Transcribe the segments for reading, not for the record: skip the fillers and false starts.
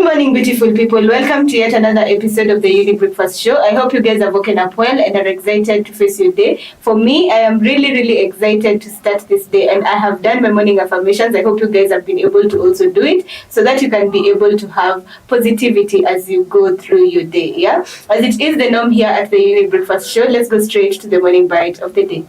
morning, beautiful people. Welcome to yet another episode of the Younib Breakfast Show. I hope you guys have woken up well and are excited to face your day. For me, I am really excited to start this day, and I have done my morning affirmations. I hope you guys have been able to also do it so that you can be able to have positivity as you go through your day. Yeah, as it is the norm here at the Younib Breakfast Show, let's go straight to the morning bite of the day.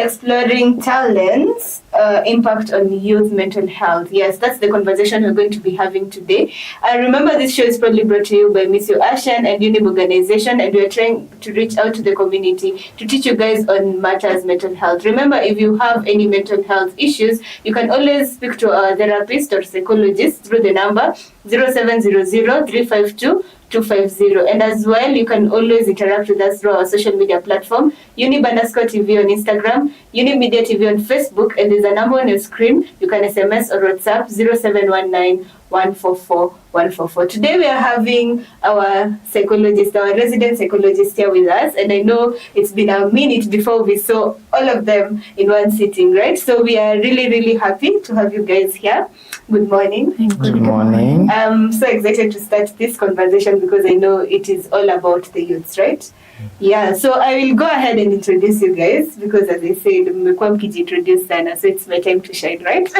Exploring talents, impact on youth mental health. Yes, that's the conversation we're going to be having today. Remember, this show is probably brought to you by Miss Ashan and Younib organization, and we're trying to reach out to the community to teach you guys on matters mental health. Remember, if you have any mental health issues, you can always speak to a therapist or psychologist through the number 0700-352-250. And as well, you can always interact with us through our social media platform, Younib_TV on Instagram, Younib Media TV on Facebook, and there's a number on your screen. You can SMS or WhatsApp 0719-144-144. Today we are having our psychologist, our resident psychologist here with us, and I know it's been a minute before we saw all of them in one sitting, right? So we are really happy to have you guys here. Good morning. Good morning. I'm so excited to start this conversation because I know it is all about the youths, right? Yeah, so I will go ahead and introduce you guys because, as I said, mmekuwa mkijiintroduce sana, so it's my time to shine, right?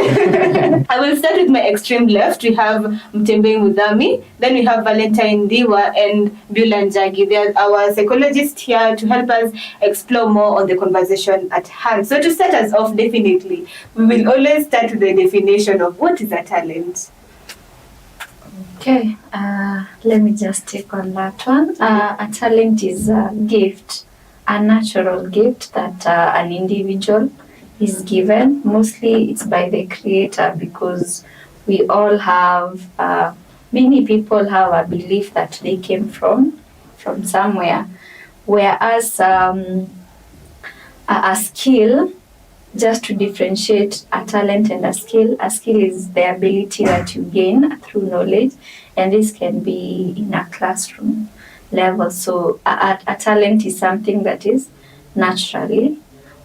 I will start with my extreme left. We have Mtembei Muthami, then we have Valentine, Ndiwa, and Beula Njagi. They are our psychologists here to help us explore more on the conversation at hand. So to start us off, definitely, we will always start with the definition of what is a talent. Okay, let me just take on that one. A talent is a gift, a natural gift that an individual is given. Mostly it's by the creator because we all have, many people have a belief that they came from somewhere. Whereas a skill, just to differentiate a talent and a skill is the ability that you gain through knowledge, and this can be in a classroom level. So a talent is something that is naturally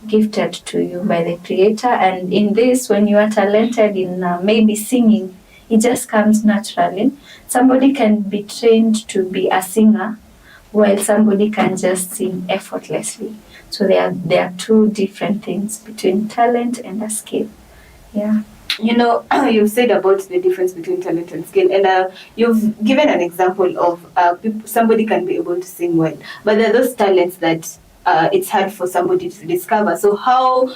gifted to you by the creator, and in this, when you are talented in maybe singing, it just comes naturally. Somebody can be trained to be a singer while somebody can just sing effortlessly. So there are two different things between talent and a skill. Yeah. You know, you've said about the difference between talent and skill, and you've given an example of somebody can be able to sing well, but there are those talents that it's hard for somebody to discover. So how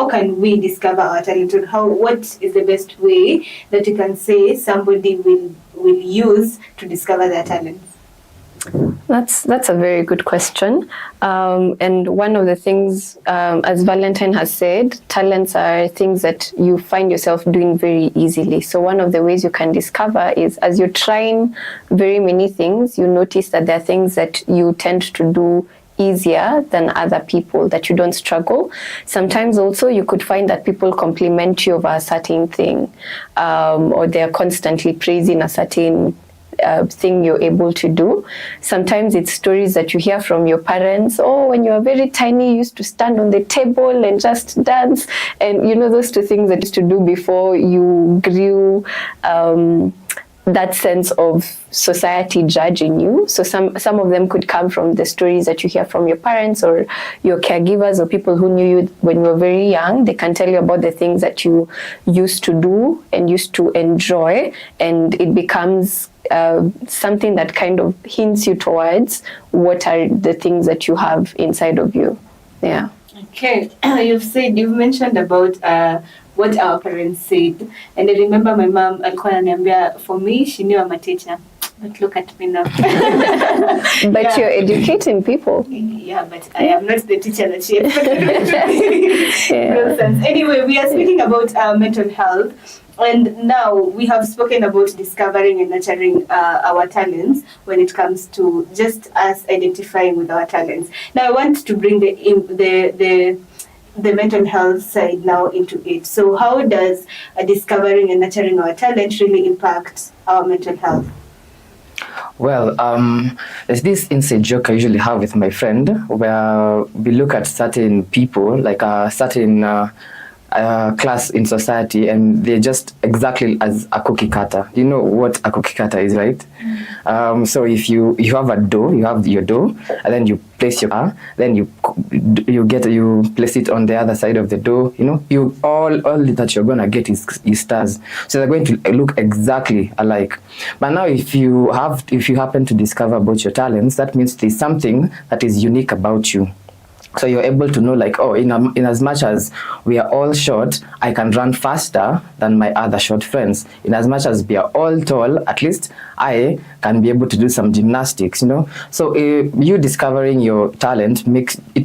can we discover our talent, and what is the best way that you can say somebody will use to discover their talent? That's a very good question. And one of the things, as Valentine has said, talents are things that you find yourself doing very easily. So one of the ways you can discover is as you're trying very many things, you notice that there are things that you tend to do easier than other people, that you don't struggle. Sometimes also you could find that people compliment you over a certain thing, or they're constantly praising a certain thing you're able to do. Sometimes it's stories that you hear from your parents. Oh, when you were very tiny, you used to stand on the table and just dance. And you know, those two things that you used to do before you grew that sense of society judging you. So some of them could come from the stories that you hear from your parents or your caregivers or people who knew you when you were very young. They can tell you about the things that you used to do and used to enjoy, and it becomes something that kind of hints you towards what are the things that you have inside of you. Yeah. Okay, you've mentioned about what our parents said, and I remember my mom alikuwa ananiambia, for me she knew I'm a teacher, But look at me now. But Yeah. you're educating people. Yeah, but I am not the teacher that she expected me to be. Nonsense. Anyway, we are speaking about mental health. And now we have spoken about discovering and nurturing our talents when it comes to just us identifying with our talents. Now I want to bring the mental health side now into it. So how does discovering and nurturing our talent really impact our mental health? Well, there's this inside joke I usually have with my friend where we look at certain people, like a certain class in society, and they're just exactly as a cookie cutter. You know what a cookie cutter is, right? So if you have a dough, you have your dough, and then you place your then you place it on the other side of the dough. You know, all that you're gonna get is stars. So they're going to look exactly alike. But now if you happen to discover about your talents, that means there's something that is unique about you. So you're able to know, like, oh, in as much as we are all short, I can run faster than my other short friends. In as much as we are all tall, at least I can be able to do some gymnastics, you know. So you discovering your talent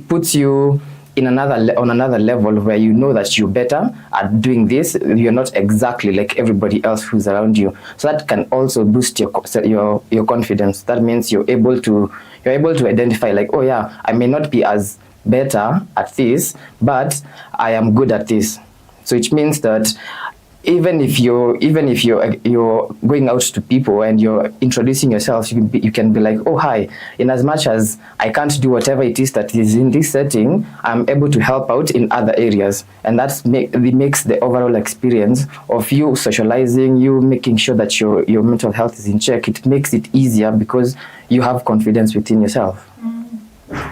puts you on another level where you know that you're better at doing this. You're not exactly like everybody else who's around you. So that can also boost your confidence. That means you're able to identify, like, oh yeah, I may not be as better at this, but I am good at this. So it means that even if you're going out to people and you're introducing yourself, you can be like, oh hi, in as much as I can't do whatever it is that is in this setting, I'm able to help out in other areas. And it makes the overall experience of you socializing, you making sure that your mental health is in check. It makes it easier because you have confidence within yourself.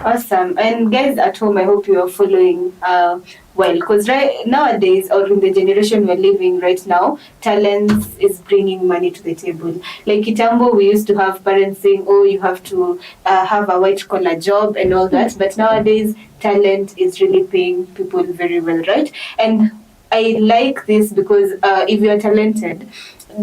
Awesome. And guys at home, I hope you are following well, because right nowadays, or in the generation we're living right now, talents is bringing money to the table. Like Kitambo, we used to have parents saying, oh, you have to have a white collar job and all that. But nowadays, talent is really paying people very well, right? And I like this because if you're talented,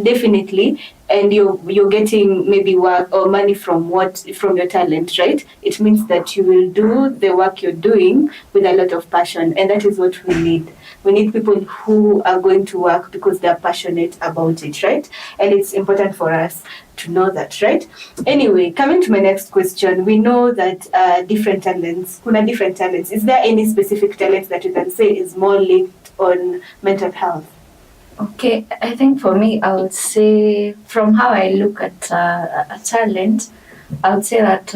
definitely, and you're getting maybe work or money from your talent, right? It means that you will do the work you're doing with a lot of passion, and that is what we need. We need people who are going to work because they're passionate about it, right? And it's important for us to know that, right? Anyway, coming to my next question, we know that different talents. Is there any specific talent that you can say is more linked on mental health? Okay, I think for me, I would say, from how I look at a talent, I would say that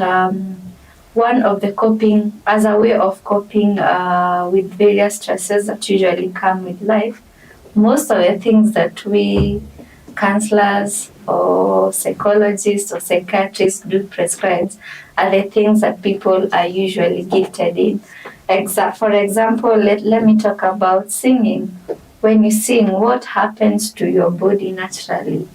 one of the coping, as a way of coping with various stresses that usually come with life, most of the things that we counselors or psychologists or psychiatrists do prescribe are the things that people are usually gifted in. For example, let me talk about singing. When you sing, what happens to your body naturally?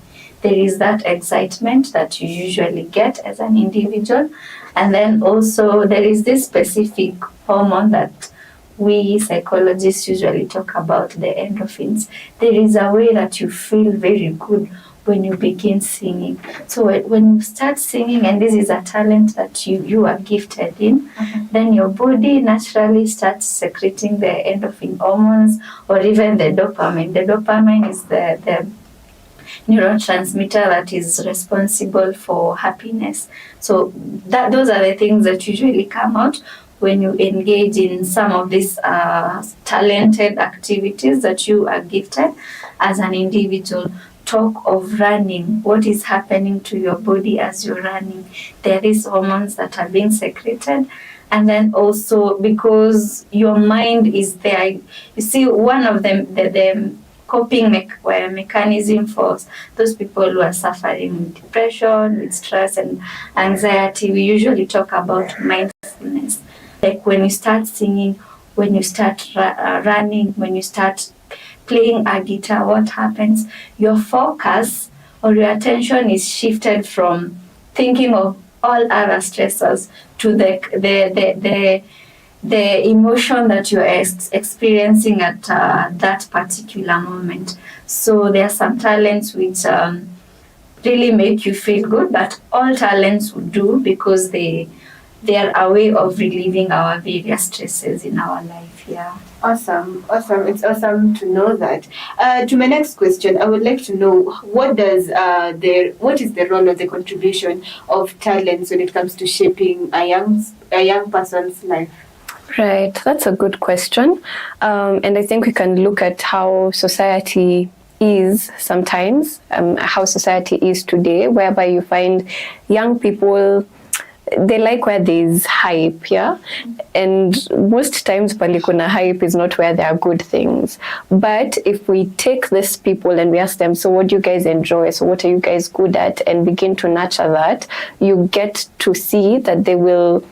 There is that excitement that you usually get as an individual. And then also there is this specific hormone that we psychologists usually talk about, the endorphins. There is a way that you feel very good when you begin singing. So when you start singing, and this is a talent that you are gifted in, then your body naturally starts secreting the endorphin hormones or even the dopamine. The dopamine is the neurotransmitter that is responsible for happiness. So those are the things that usually come out when you engage in some of these talented activities that you are gifted as an individual. Talk of running, what is happening to your body as you're running? There is hormones that are being secreted, and then also because your mind is there. You see, one of them, the coping mechanism for those people who are suffering with depression, with stress and anxiety, we usually talk about mindfulness. Like when you start singing, when you start running, when you start playing a guitar, what happens? Your focus or your attention is shifted from thinking of all other stressors to the emotion that you are experiencing at that particular moment. So there are some talents which really make you feel good, but all talents would do because they are a way of relieving our various stresses in our life. Yeah. Awesome. It's awesome to know that. To my next question, I would like to know what is the role or the contribution of talents when it comes to shaping a young person's life? Right, that's a good question. And I think we can look at how society is sometimes, how society is today, whereby you find young people, they like where there's hype, yeah? And most times palikuna hype is not where there are good things. But if we take these people and we ask them, so what do you guys enjoy? So what are you guys good at? And begin to nurture that, you get to see that they will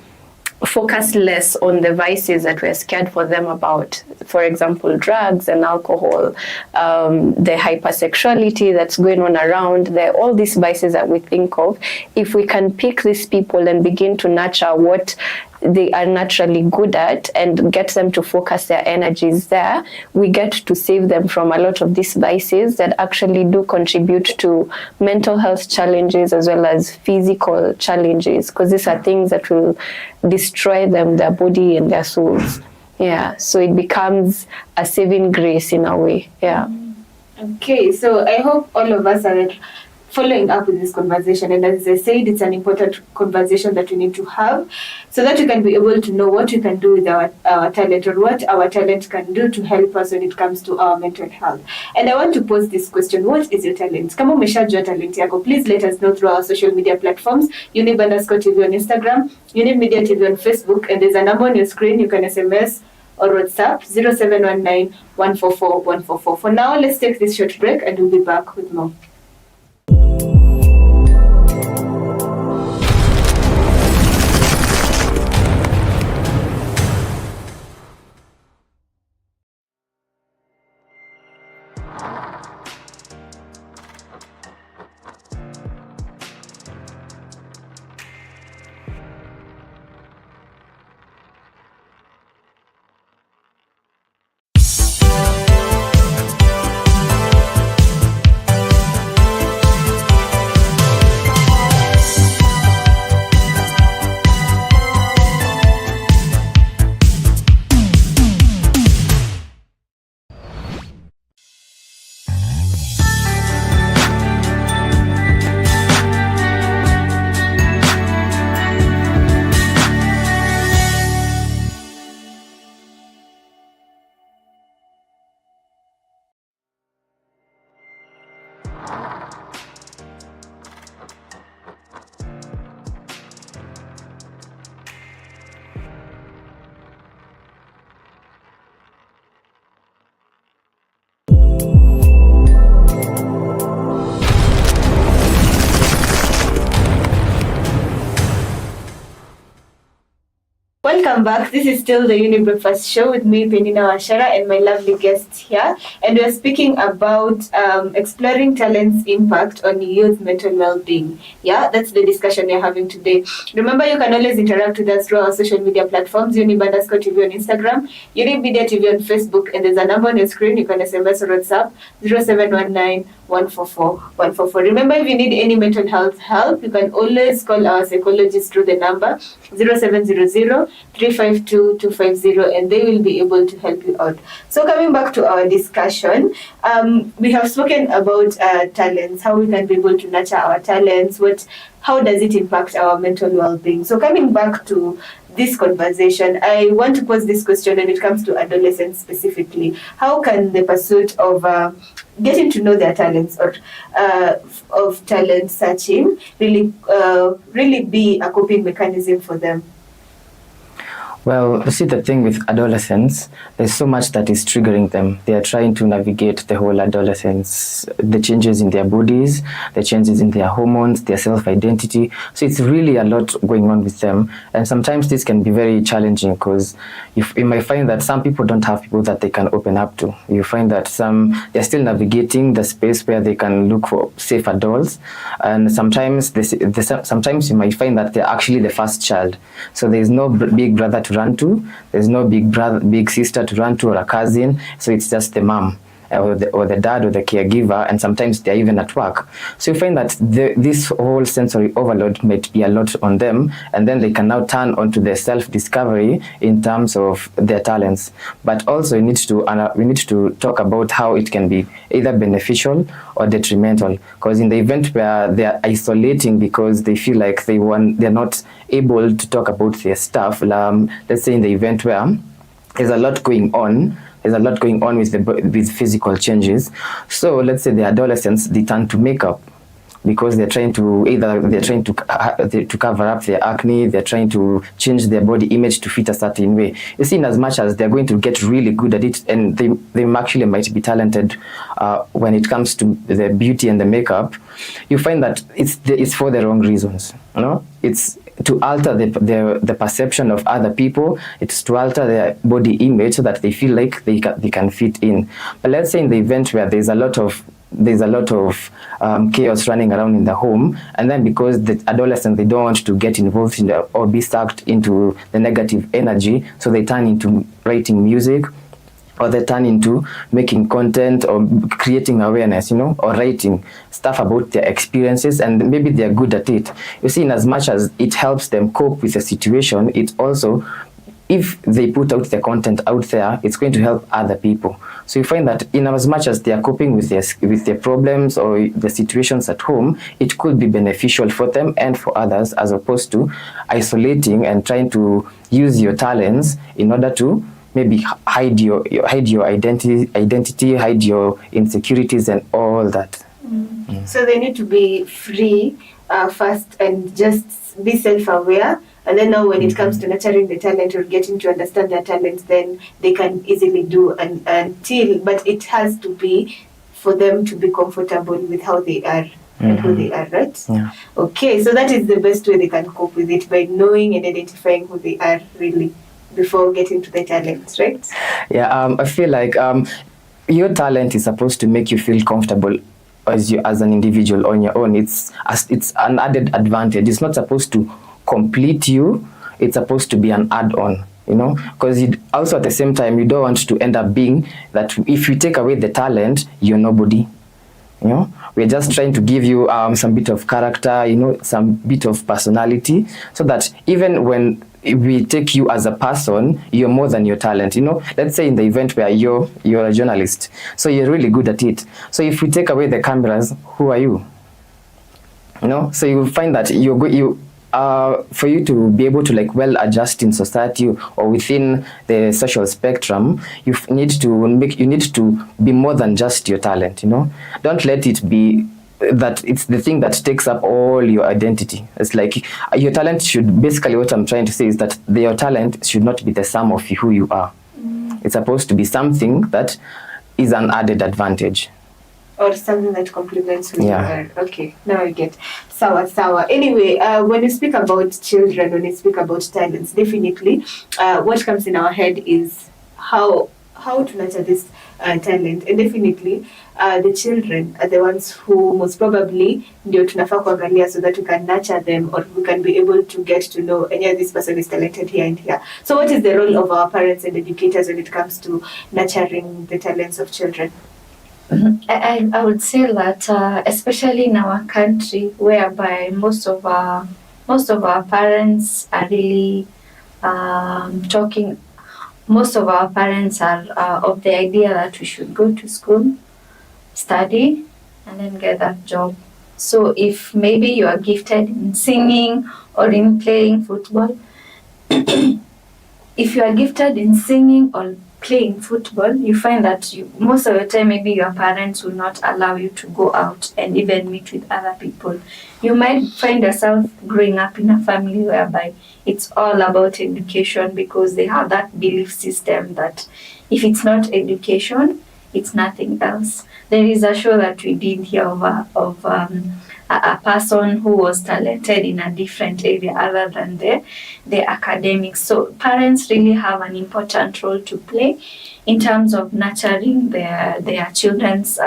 focus less on the vices that we're scared for them about. For example, drugs and alcohol, the hypersexuality that's going on around, all these vices that we think of. If we can pick these people and begin to nurture what they are naturally good at and get them to focus their energies there, we get to save them from a lot of these vices that actually do contribute to mental health challenges as well as physical challenges, because these are things that will destroy them, their body and their souls. Yeah, so it becomes a saving grace in a way. Yeah. Okay, so I hope all of us are following up with this conversation, and as I said, it's an important conversation that we need to have so that we can be able to know what we can do with our talent, or what our talent can do to help us when it comes to our mental health. And I want to pose this question: what is your talent? Kama umeshajua talent yako, please let us know through our social media platforms, Younib_TV on Instagram, Younib Media TV on Facebook, and there's a number on your screen. You can SMS or WhatsApp 0719 144 144. For now, let's take this short break and we'll be back with more. Welcome back. This is still the Younib Breakfast Show with me, Peninah, Wachera, and my lovely guests here. And we're speaking about exploring talent's impact on youth mental well-being. Yeah, that's the discussion we're having today. Remember, you can always interact with us through our social media platforms, Younib_TV on Instagram, Younib Media TV on Facebook, and there's a number on your screen. You can SMS or WhatsApp 0719 144 144. Remember, if you need any mental health help, you can always call our psychologist through the number 0700 352 250, and they will be able to help you out. So coming back to our discussion, we have spoken about talents, how we can be able to nurture our talents, how does it impact our mental well-being. So coming back to this conversation, I want to pose this question when it comes to adolescents specifically. How can the pursuit of getting to know their talents or of talent searching really be a coping mechanism for them? Well, you see, the thing with adolescents, there's so much that is triggering them. They are trying to navigate the whole adolescence, the changes in their bodies, the changes in their hormones, their self-identity. So it's really a lot going on with them. And sometimes this can be very challenging because you might find that some people don't have people that they can open up to. You find that they're still navigating the space where they can look for safe adults. And sometimes sometimes you might find that they're actually the first child. So there's no big brother to run to, there's no big sister to run to or a cousin, so it's just the mom. or the dad or the caregiver, and sometimes they're even at work. So you find that this whole sensory overload might be a lot on them, and then they can now turn onto their self-discovery in terms of their talents. But also we need to talk about how it can be either beneficial or detrimental, because in the event where they are isolating because they feel like they're not able to talk about their stuff, let's say in the event where there's a lot going on with physical changes. So let's say the adolescents, they turn to makeup because they're trying to cover up their acne, they're trying to change their body image to fit a certain way. You see, in as much as they're going to get really good at it, and they actually might be talented when it comes to the beauty and the makeup, you find that it's for the wrong reasons. You know, it's to alter the perception of other people. It's to alter their body image so that they feel like they can fit in. But let's say in the event where there's a lot of chaos running around in the home, and then because the adolescents, they don't want to get involved in or be sucked into the negative energy, so they turn into writing music, or they turn into making content or creating awareness, or writing stuff about their experiences, and maybe they're good at it. You see, in as much as it helps them cope with the situation, it also, if they put out the content out there, it's going to help other people. So you find that in as much as they are coping with their problems or the situations at home, it could be beneficial for them and for others, as opposed to isolating and trying to use your talents in order to maybe hide your identity, hide your insecurities and all that. So they need to be free first and just be self-aware. And then now when it comes to nurturing the talent or getting to understand their talents, then they can easily do but it has to be for them to be comfortable with how they are and who they are, right? Yeah. Okay, so that is the best way they can cope with it, by knowing and identifying who they are really before getting to the talents, right? Yeah, I feel like your talent is supposed to make you feel comfortable as an individual on your own. It's an added advantage. It's not supposed to complete you. It's supposed to be an add-on, because also at the same time, you don't want to end up being that if you take away the talent, you're nobody. We're just trying to give you some bit of character, some bit of personality, so that even when we take you as a person, you're more than your talent. Let's say in the event where you're a journalist, so you're really good at it. So if we take away the cameras, who are you? So you will find that for you to be able to well adjust in society or within the social spectrum, you need to be more than just your talent. Don't let it be that it's the thing that takes up all your identity. It's like your talent should, basically what I'm trying to say is that your talent should not be the sum of who you are. It's supposed to be something that is an added advantage. Or something that complements who you are. Okay, now I get. Sawa. Anyway, when you speak about children, when you speak about talents, definitely what comes in our head is how to nurture this talent. And definitely the children are the ones who most probably ndio tunafaa kuangalia, so that we can nurture them, or we can be able to get to know, this person is talented here and here. So what is the role of our parents and educators when it comes to nurturing the talents of children? I would say that especially in our country, whereby most of our parents are really most of our parents are of the idea that we should go to school, study, and then get that job. So if maybe you are gifted in singing or in playing football, if you are gifted in singing or playing football, you find that most of the time maybe your parents will not allow you to go out and even meet with other people. You might find yourself growing up in a family whereby it's all about education, because they have that belief system that if it's not education, it's nothing else. There is a show that we did here of a person who was talented in a different area other than the academics. So parents really have an important role to play in terms of nurturing their children's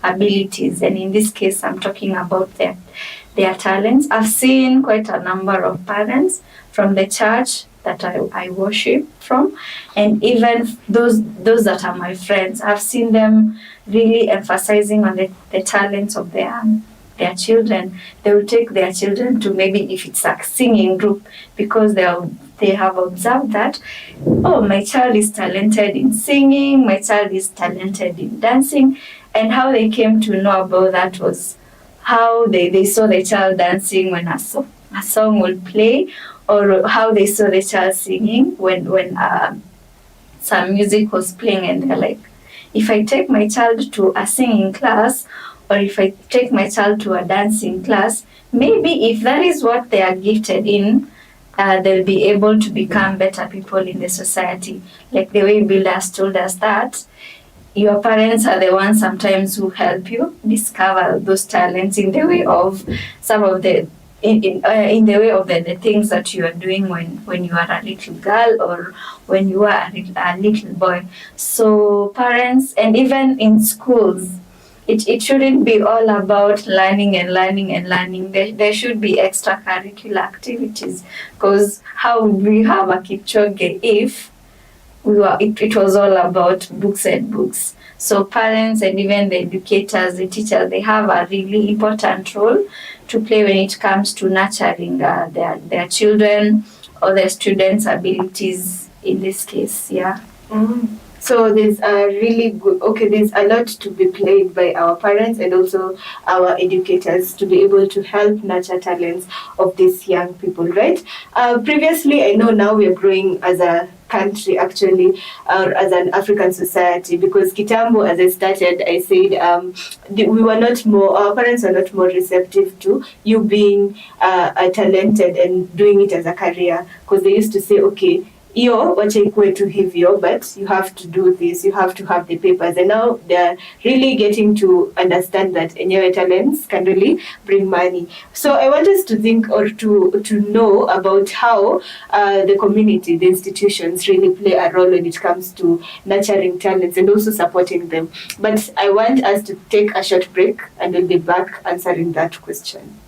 abilities. And in this case, I'm talking about their talents. I've seen quite a number of parents from the church that I worship from, and even those that are my friends, I've seen them really emphasizing on the talents of their children. They will take their children to, maybe if it's a singing group, because they have observed that, oh, my child is talented in singing, my child is talented in dancing. And how they came to know about that was how they saw the child dancing when a song would play, or how they saw the child singing when some music was playing, and they're like, if I take my child to a singing class, or if I take my child to a dancing class, maybe if that is what they are gifted in, they'll be able to become better people in the society. Like the way Beula has told us that your parents are the ones sometimes who help you discover those talents in the way of some of the in the way of the things that you are doing when you are a little girl, or when you are a little boy. So parents, and even in schools, it shouldn't be all about learning and learning and learning. There should be extracurricular activities, because how would we have a Kipchoge if it was all about books and books? So parents and even the educators, the teachers, they have a really important role to play when it comes to nurturing their children or their students' abilities in this case. Yeah. Mm. So there's a really good, there's a lot to be played by our parents and also our educators to be able to help nurture talents of these young people, right? Previously, I know now we are growing as a country, actually, or as an African society, because Kitambo, as I started, I said our parents were not more receptive to you being talented and doing it as a career, because they used to say, okay, wacha ikuwe tu hivyo, but you have to do this, you have to have the papers. And now they're really getting to understand that enyewe talents can really bring money. So I want us to think, or to know about how the community, the institutions really play a role when it comes to nurturing talents and also supporting them. But I want us to take a short break, and we'll be back answering that question.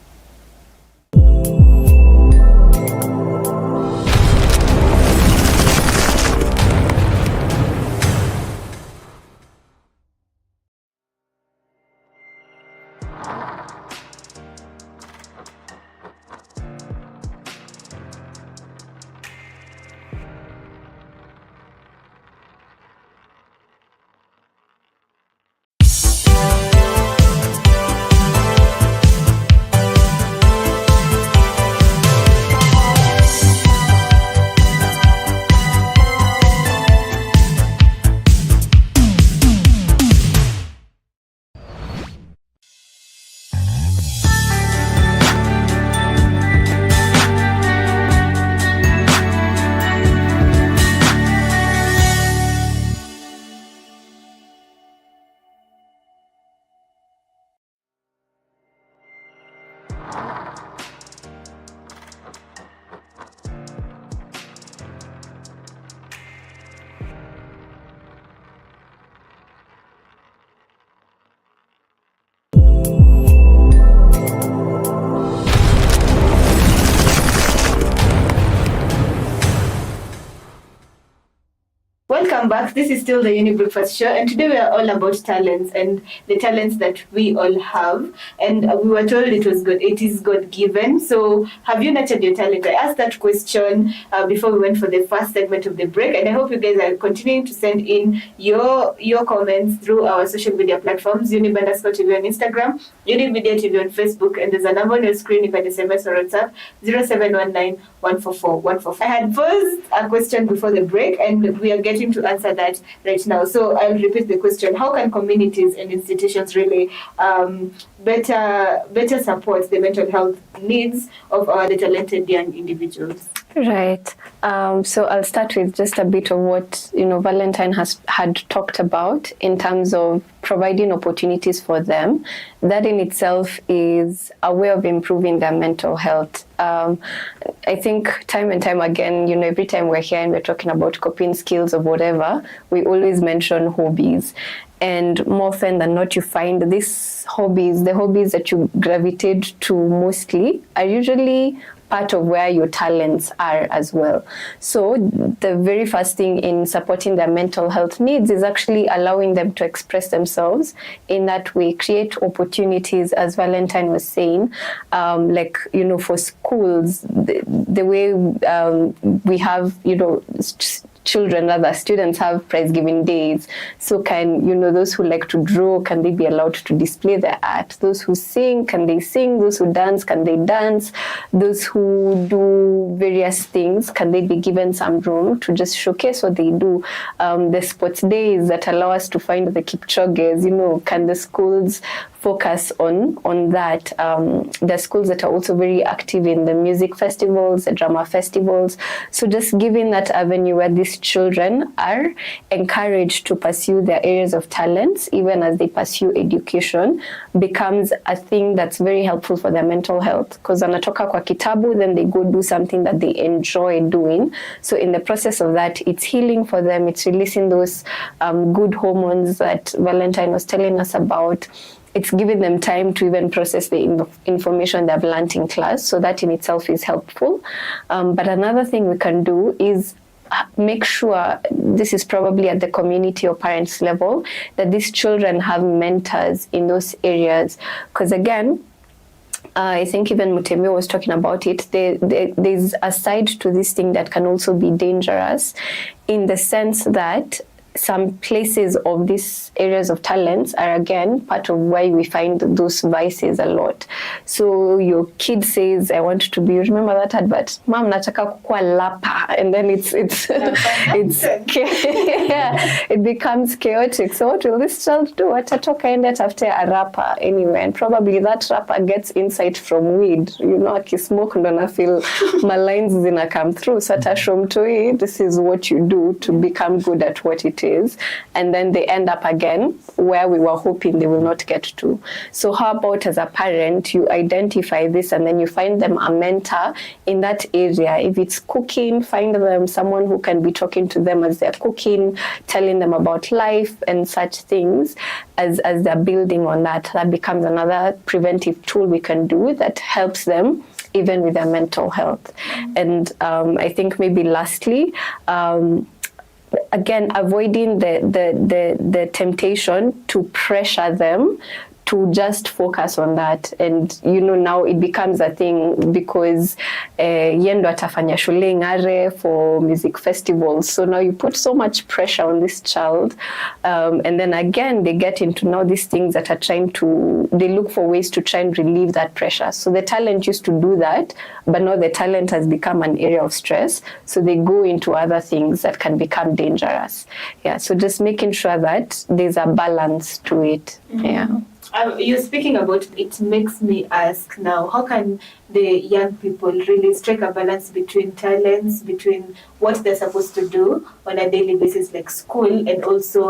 Welcome back. This is still the Younib Breakfast Show, and today we are all about talents and the talents that we all have. And we were told it is God given. So, have you nurtured your talent? I asked that question before we went for the first segment of the break, and I hope you guys are continuing to send in your comments through our social media platforms: Younib_TV on Instagram, Younib Media TV on Facebook, and there's a number on your screen. You can SMS or WhatsApp 0719 144 145. I had posed a question before the break, and we are getting to answer that right now. So I'll repeat the question: how can communities and institutions really better support the mental health needs of the talented young individuals? Right. So I'll start with just a bit of what Valentine had talked about in terms of providing opportunities for them. That in itself is a way of improving their mental health. I think time and time again, every time we're here and we're talking about coping skills or whatever, we always mention hobbies. And more often than not, you find the hobbies that you gravitate to mostly are usually part of where your talents are as well. So the very first thing in supporting their mental health needs is actually allowing them to express themselves in that way, create opportunities, as Valentine was saying, like, you know, for schools, the way we have, you know, children, rather students have prize giving days. So can, you know, those who like to draw, can they be allowed to display their art? Those who sing, can they sing? Those who dance, can they dance? Those who do various things, can they be given some room to just showcase what they do? The sports days that allow us to find the Kipchoges, you know, can the schools focus on that? The schools that are also very active in the music festivals, the drama festivals. So just giving that avenue where these children are encouraged to pursue their areas of talents, even as they pursue education, becomes a thing that's very helpful for their mental health. Because wanatoka kwa kitabu, then they go do something that they enjoy doing. So in the process of that, it's healing for them. It's releasing those good hormones that Valentine was telling us about. It's giving them time to even process the information they've learned in class. So that in itself is helpful. But another thing we can do is make sure, this is probably at the community or parents level, that these children have mentors in those areas. Because again, I think even Mtembei was talking about it, there's a side to this thing that can also be dangerous, in the sense that some places of these areas of talents are again part of why we find those vices a lot. So your kid says, I want to be, remember that advert, Mom nataka kukua lapa, and then it's yeah, it becomes chaotic. So what will this child do? Atatoka ende after a rapper anyway, and probably that rapper gets insight from weed, you know, akismoke ndo na feel my lines zina come through. So atashomtoi, this is what you do to become good at what it is, and then they end up again where we were hoping they will not get to. So how about, as a parent, you identify this and then you find them a mentor in that area. If it's cooking, find them someone who can be talking to them as they're cooking, telling them about life and such things. As they're building on that, that becomes another preventive tool we can do that helps them even with their mental health. And I think maybe lastly, again, avoiding the temptation to pressure them to just focus on that. And you know, now it becomes a thing because yendo atafanya shule ngare for music festivals. So now you put so much pressure on this child, and then again they get into now these things that are trying to, they look for ways to try and relieve that pressure. So the talent used to do that, but now the talent has become an area of stress, so they go into other things that can become dangerous. Yeah, so just making sure that there's a balance to it. Yeah. You're speaking about it, makes me ask now, how can the young people really strike a balance between talents, between what they're supposed to do on a daily basis, like school, and also